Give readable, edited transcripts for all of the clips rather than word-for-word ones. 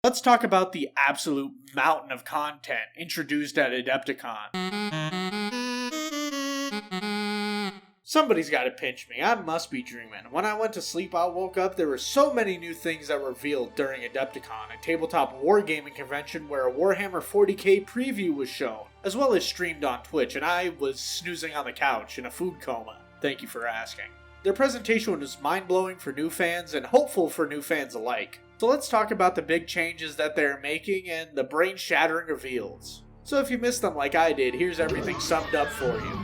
Let's talk about the absolute mountain of content introduced at Adepticon. Somebody's gotta pinch me, I must be dreaming. When I went to sleep, I woke up, there were so many new things that were revealed during Adepticon, a tabletop wargaming convention where a Warhammer 40k preview was shown, as well as streamed on Twitch, and I was snoozing on the couch in a food coma. Thank you for asking. Their presentation was mind-blowing for new fans and hopeful for new fans alike. So let's talk about the big changes that they're making and the brain-shattering reveals. So if you missed them like I did, here's everything summed up for you.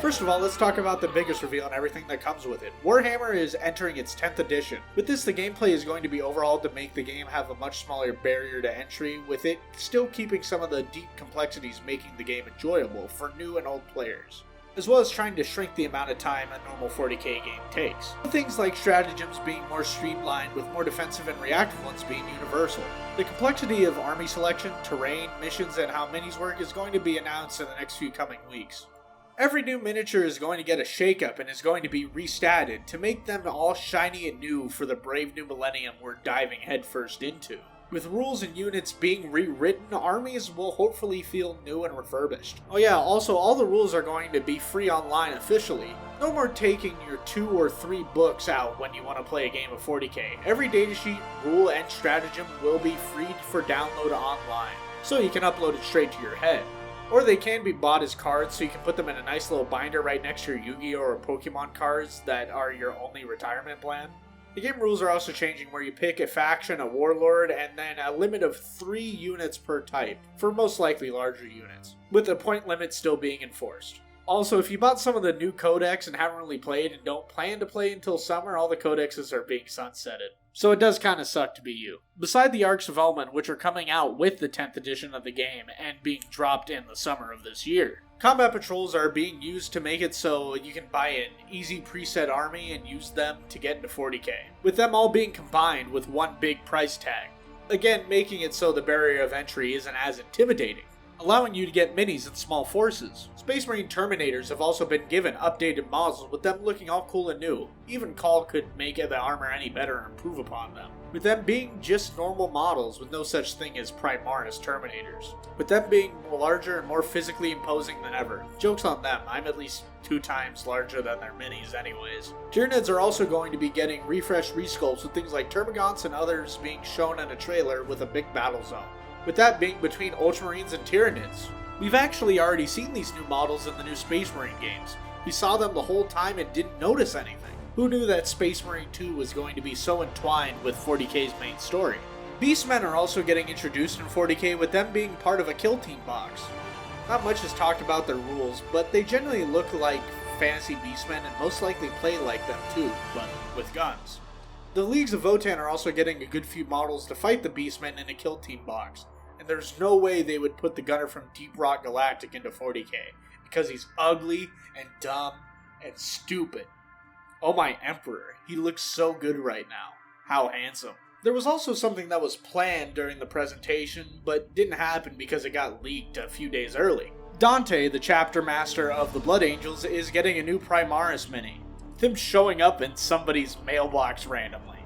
First of all, let's talk about the biggest reveal and everything that comes with it. Warhammer is entering its 10th edition. With this, the gameplay is going to be overhauled to make the game have a much smaller barrier to entry, with it still keeping some of the deep complexities making the game enjoyable for new and old players, as well as trying to shrink the amount of time a normal 40k game takes. Things like stratagems being more streamlined, with more defensive and reactive ones being universal. The complexity of army selection, terrain, missions, and how minis work is going to be announced in the next few coming weeks. Every new miniature is going to get a shakeup and is going to be restatted to make them all shiny and new for the brave new millennium we're diving headfirst into. With rules and units being rewritten, armies will hopefully feel new and refurbished. Oh yeah, also all the rules are going to be free online officially. No more taking your 2 or 3 books out when you want to play a game of 40k. Every datasheet, rule, and stratagem will be free for download online, so you can upload it straight to your head. Or they can be bought as cards, so you can put them in a nice little binder right next to your Yu-Gi-Oh! Or Pokemon cards that are your only retirement plan. The game rules are also changing, where you pick a faction, a warlord, and then a limit of 3 units per type, for most likely larger units, with the point limit still being enforced. Also, if you bought some of the new codex and haven't really played and don't plan to play until summer, all the codexes are being sunsetted. So it does kind of suck to be you. Beside the Arks of Omen, which are coming out with the 10th edition of the game and being dropped in the summer of this year, combat patrols are being used to make it so you can buy an easy preset army and use them to get into 40k, with them all being combined with one big price tag. Again, making it so the barrier of entry isn't as intimidating, allowing you to get minis and small forces. Space Marine Terminators have also been given updated models, with them looking all cool and new. Even Call could make the armor any better and improve upon them, with them being just normal models with no such thing as Primaris Terminators, with them being larger and more physically imposing than ever. Joke's on them, I'm at least 2 times larger than their minis anyways. Tyranids are also going to be getting refreshed resculpts, with things like Termagants and others being shown in a trailer with a big battle zone, with that being between Ultramarines and Tyranids. We've actually already seen these new models in the new Space Marine games. We saw them the whole time and didn't notice anything. Who knew that Space Marine 2 was going to be so entwined with 40k's main story? Beastmen are also getting introduced in 40k, with them being part of a Kill Team box. Not much is talked about their rules, but they generally look like fantasy beastmen and most likely play like them too, but with guns. The Leagues of Votann are also getting a good few models to fight the beastmen in a Kill Team box. And there's no way they would put the gunner from Deep Rock Galactic into 40k, because he's ugly and dumb and stupid. Oh my Emperor, he looks so good right now. How handsome. There was also something that was planned during the presentation, but didn't happen because it got leaked a few days early. Dante, the chapter master of the Blood Angels, is getting a new Primaris mini, with him showing up in somebody's mailbox randomly.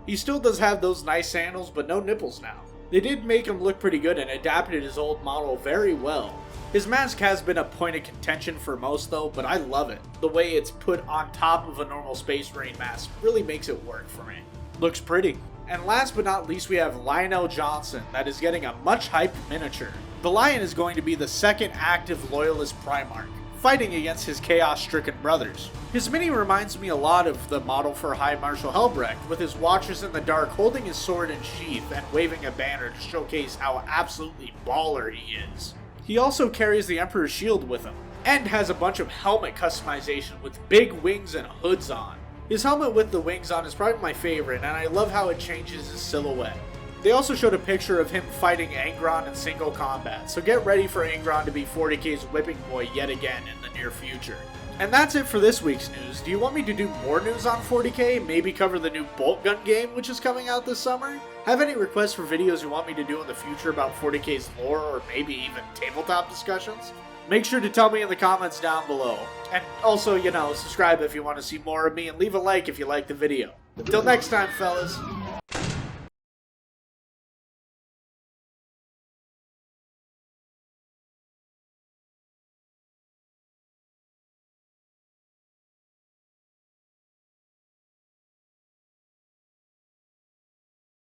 He still does have those nice sandals, but no nipples now. They did make him look pretty good and adapted his old model very well. His mask has been a point of contention for most though, but I love it. The way it's put on top of a normal Space Marine mask really makes it work for me. Looks pretty. And last but not least, we have Lionel Johnson, that is getting a much hyped miniature. The Lion is going to be the second active Loyalist Primarch, fighting against his chaos-stricken brothers. His mini reminds me a lot of the model for High Marshal Helbrecht, with his Watchers in the Dark holding his sword in sheath and waving a banner to showcase how absolutely baller he is. He also carries the Emperor's shield with him, and has a bunch of helmet customization with big wings and hoods on. His helmet with the wings on is probably my favorite, and I love how it changes his silhouette. They also showed a picture of him fighting Angron in single combat, so get ready for Angron to be 40k's whipping boy yet again in the near future. And that's it for this week's news. Do you want me to do more news on 40k? Maybe cover the new bolt gun game which is coming out this summer? Have any requests for videos you want me to do in the future about 40k's lore, or maybe even tabletop discussions? Make sure to tell me in the comments down below. And also, subscribe if you want to see more of me, and leave a like if you like the video. Until next time, fellas.